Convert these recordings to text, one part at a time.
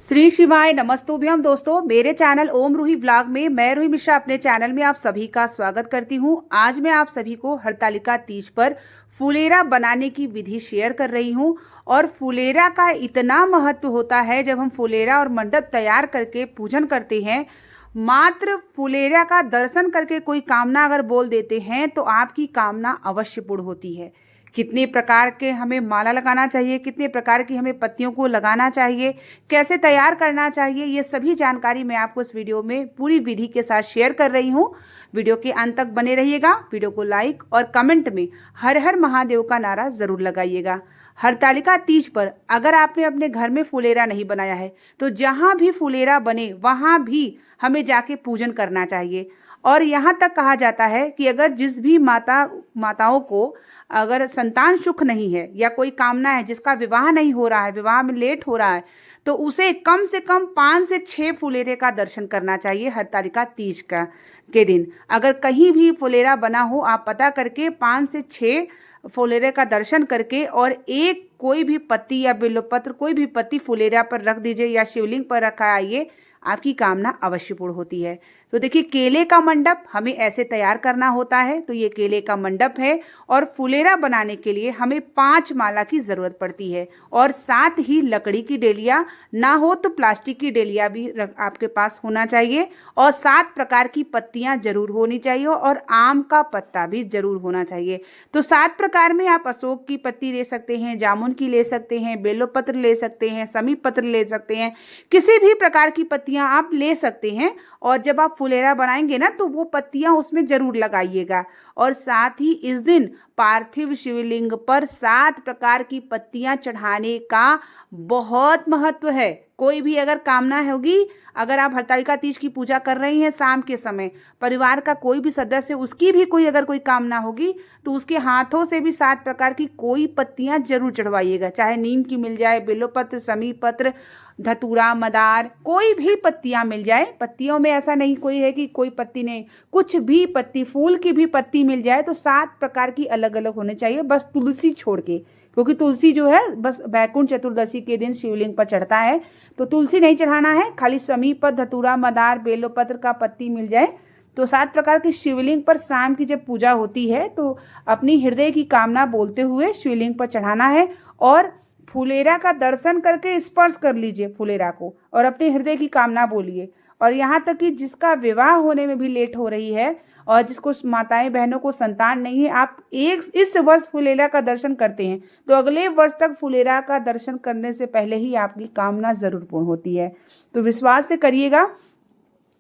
श्री शिवाय नमस्तुभ्यम दोस्तों, मेरे चैनल ओम रूही व्लॉग में मैं रूही मिश्रा अपने चैनल में आप सभी का स्वागत करती हूं। आज मैं आप सभी को हरतालिका तीज पर फुलेरा बनाने की विधि शेयर कर रही हूं। और फुलेरा का इतना महत्व होता है, जब हम फुलेरा और मंडप तैयार करके पूजन करते हैं, मात्र फुलेरा का दर्शन करके कोई कामना अगर बोल देते हैं तो आपकी कामना अवश्य पूर्ण होती है। कितने प्रकार के हमें माला लगाना चाहिए, कितने प्रकार की हमें पत्तियों को लगाना चाहिए, कैसे तैयार करना चाहिए, ये सभी जानकारी मैं आपको इस वीडियो में पूरी विधि के साथ शेयर कर रही हूँ। वीडियो के अंत तक बने रहिएगा। वीडियो को लाइक और कमेंट में हर हर महादेव का नारा ज़रूर लगाइएगा। हरतालिका तीज पर अगर आपने अपने घर में फुलेरा नहीं बनाया है तो जहाँ भी फुलेरा बने वहाँ भी हमें जाके पूजन करना चाहिए। और यहाँ तक कहा जाता है कि अगर जिस भी माताओं को अगर संतान सुख नहीं है या कोई कामना है, जिसका विवाह नहीं हो रहा है, विवाह में लेट हो रहा है, तो उसे कम से कम 5 से 6 फुलेरे का दर्शन करना चाहिए हरतालिका तीज के दिन। अगर कहीं भी फुलेरा बना हो, आप पता करके 5 से 6 फुलेरे का दर्शन करके और एक कोई भी पत्ती या बिल्वपत्र कोई भी पत्ती फुलेरा पर रख दीजिए या शिवलिंग पर रखा आइए, आपकी कामना अवश्य पूर्ण होती है। तो देखिए, केले का मंडप हमें ऐसे तैयार करना होता है। तो ये केले का मंडप है और फुलेरा बनाने के लिए हमें 5 माला की ज़रूरत पड़ती है। और साथ ही लकड़ी की डेलिया, ना हो तो प्लास्टिक की डेलिया भी आपके पास होना चाहिए। और 7 प्रकार की पत्तियां जरूर होनी चाहिए और आम का पत्ता भी जरूर होना चाहिए। तो 7 प्रकार में आप अशोक की पत्ती ले सकते हैं, जामुन की ले सकते हैं, बेलोपत्र ले सकते हैं, समी पत्र ले सकते हैं, किसी भी प्रकार की पत्तियां आप ले सकते हैं। और जब आप फुलेरा बनाएंगे ना, तो वो पत्तियां उसमें जरूर लगाइएगा। और साथ ही इस दिन पार्थिव शिवलिंग पर 7 प्रकार की पत्तियां चढ़ाने का बहुत महत्व है। कोई भी अगर कामना होगी, अगर आप हरतालिका तीज की पूजा कर रही हैं शाम के समय, परिवार का कोई भी सदस्य, उसकी भी कोई अगर कोई कामना होगी, तो उसके हाथों से भी 7 प्रकार की कोई पत्तियां जरूर चढ़वाइएगा। चाहे नीम की मिल जाए, बेलोपत्र, समी पत्र, धतूरा, मदार, कोई भी पत्तियां मिल जाए। पत्तियों में ऐसा नहीं कोई है कि कोई पत्ती नहीं, कुछ भी पत्ती, फूल की भी पत्ती मिल जाए। तो 7 प्रकार की अलग अलग होने चाहिए, बस तुलसी छोड़ के, क्योंकि तुलसी जो है बस वैकुंठ चतुर्दशी के दिन शिवलिंग पर चढ़ता है। तो तुलसी नहीं चढ़ाना है, खाली समीपत, धतूरा, मदार, बेलोपत्र का पत्ती मिल जाए। तो 7 प्रकार की शिवलिंग पर शाम की जब पूजा होती है तो अपनी हृदय की कामना बोलते हुए शिवलिंग पर चढ़ाना है। और फुलेरा का दर्शन करके स्पर्श कर लीजिए फुलेरा को और अपने हृदय की कामना बोलिए। और यहाँ तक कि जिसका विवाह होने में भी लेट हो रही है और जिसको माताएं बहनों को संतान नहीं है, आप इस वर्ष फुलेरा का दर्शन करते हैं तो अगले वर्ष तक फुलेरा का दर्शन करने से पहले ही आपकी कामना जरूर पूर्ण होती है। तो विश्वास से करिएगा।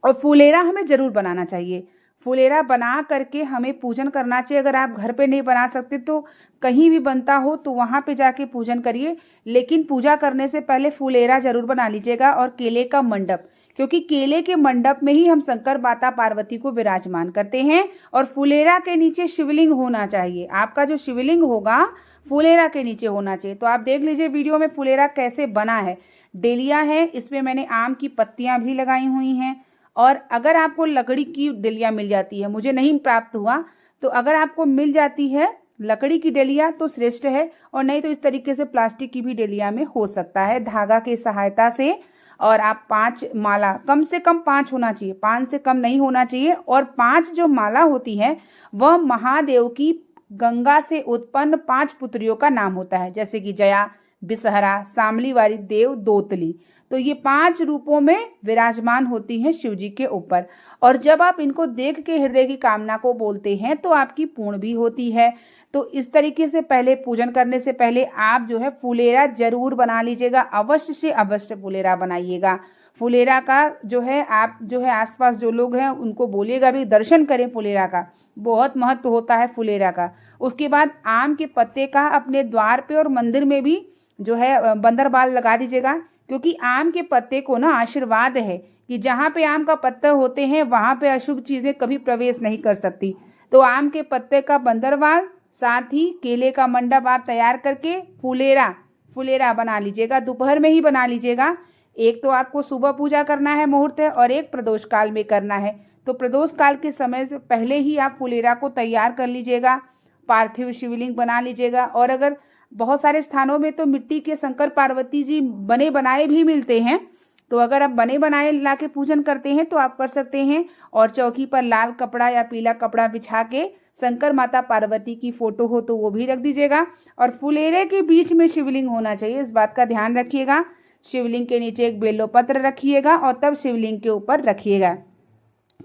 और फुलेरा हमें जरूर बनाना चाहिए। फुलेरा बना करके हमें पूजन करना चाहिए। अगर आप घर पे नहीं बना सकते तो कहीं भी बनता हो तो वहाँ पे जाके पूजन करिए, लेकिन पूजा करने से पहले फुलेरा जरूर बना लीजिएगा। और केले का मंडप, क्योंकि केले के मंडप में ही हम शंकर माता पार्वती को विराजमान करते हैं। और फुलेरा के नीचे शिवलिंग होना चाहिए। आपका जो शिवलिंग होगा फुलेरा के नीचे होना चाहिए। तो आप देख लीजिए वीडियो में फुलेरा कैसे बना है। डेलिया है, इसमें मैंने आम की पत्तियां भी लगाई हुई हैं। और अगर आपको लकड़ी की डलिया मिल जाती है, मुझे नहीं प्राप्त हुआ, तो अगर आपको मिल जाती है लकड़ी की डलिया तो श्रेष्ठ है। और नहीं तो इस तरीके से प्लास्टिक की भी डलिया में हो सकता है, धागा की सहायता से। और आप 5 माला, कम से कम 5 होना चाहिए, 5 से कम नहीं होना चाहिए। और 5 जो माला होती है वह महादेव की गंगा से उत्पन्न 5 पुत्रियों का नाम होता है, जैसे कि जया, बिसहरा, सामली वाली देव, दोतली। तो ये 5 रूपों में विराजमान होती हैं शिव जी के ऊपर। और जब आप इनको देख के हृदय की कामना को बोलते हैं तो आपकी पूर्ण भी होती है। तो इस तरीके से पहले पूजन करने से पहले आप जो है फुलेरा जरूर बना लीजिएगा। अवश्य से अवश्य फुलेरा बनाइएगा। फुलेरा का जो है आप जो है आसपास जो लोग हैं उनको बोलिएगा भी दर्शन करें फुलेरा का। बहुत महत्व होता है फुलेरा का। उसके बाद आम के पत्ते का अपने द्वार पे और मंदिर में भी जो है बंदरबाल लगा दीजिएगा, क्योंकि आम के पत्ते को ना आशीर्वाद है कि जहाँ पे आम का पत्ता होते हैं वहाँ पे अशुभ चीज़ें कभी प्रवेश नहीं कर सकती। तो आम के पत्ते का बंदरबाल, साथ ही केले का मंडप आप तैयार करके फुलेरा बना लीजिएगा। दोपहर में ही बना लीजिएगा। एक तो आपको सुबह पूजा करना है, मुहूर्त है, और एक प्रदोष काल में करना है। तो प्रदोष काल के समय से पहले ही आप फुलेरा को तैयार कर लीजिएगा, पार्थिव शिवलिंग बना लीजिएगा। और अगर बहुत सारे स्थानों में तो मिट्टी के शंकर पार्वती जी बने बनाए भी मिलते हैं, तो अगर आप बने बनाए ला के पूजन करते हैं तो आप कर सकते हैं। और चौकी पर लाल कपड़ा या पीला कपड़ा बिछा के शंकर माता पार्वती की फोटो हो तो वो भी रख दीजिएगा। और फुलेरे के बीच में शिवलिंग होना चाहिए, इस बात का ध्यान रखिएगा। शिवलिंग के नीचे एक बेलोपत्र रखिएगा और तब शिवलिंग के ऊपर रखिएगा।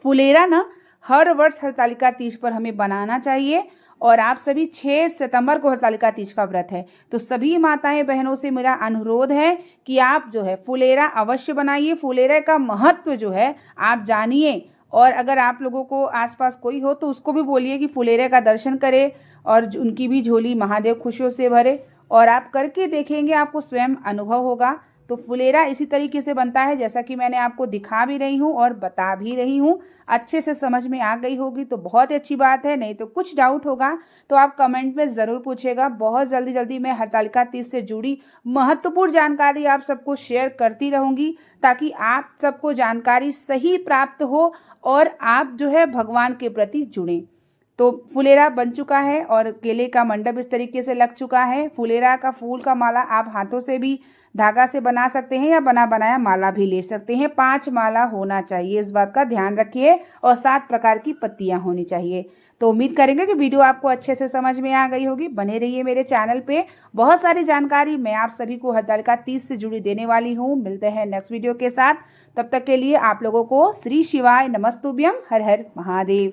फुलेरा ना हर वर्ष हरतालिका तीज पर हमें बनाना चाहिए। और आप सभी 6 सितंबर को हरतालिका तीज का व्रत है, तो सभी माताएं बहनों से मेरा अनुरोध है कि आप जो है फुलेरा अवश्य बनाइए। फुलेरा का महत्व जो है आप जानिए। और अगर आप लोगों को आसपास कोई हो तो उसको भी बोलिए कि फुलेरे का दर्शन करे और उनकी भी झोली महादेव खुशियों से भरे। और आप करके देखेंगे, आपको स्वयं अनुभव होगा। तो फुलेरा इसी तरीके से बनता है जैसा कि मैंने आपको दिखा भी रही हूँ और बता भी रही हूँ। अच्छे से समझ में आ गई होगी तो बहुत ही अच्छी बात है, नहीं तो कुछ डाउट होगा तो आप कमेंट में ज़रूर पूछेगा। बहुत जल्दी मैं हरतालिका तीज से जुड़ी महत्वपूर्ण जानकारी आप सबको शेयर करती रहूँगी, ताकि आप सबको जानकारी सही प्राप्त हो और आप जो है भगवान के प्रति जुड़ें। तो फुलेरा बन चुका है और केले का मंडप इस तरीके से लग चुका है। फुलेरा का फूल का माला आप हाथों से भी धागा से बना सकते हैं या बना बनाया माला भी ले सकते हैं। 5 माला होना चाहिए, इस बात का ध्यान रखिए। और 7 प्रकार की पत्तियां होनी चाहिए। तो उम्मीद करेंगे कि वीडियो आपको अच्छे से समझ में आ गई होगी। बने रहिए मेरे चैनल पे, बहुत सारी जानकारी मैं आप सभी को हरतालिका तीज से जुड़ी देने वाली हूँ। मिलते हैं नेक्स्ट वीडियो के साथ, तब तक के लिए आप लोगों को श्री शिवाय नमस्तुभ्यम। हर हर महादेव।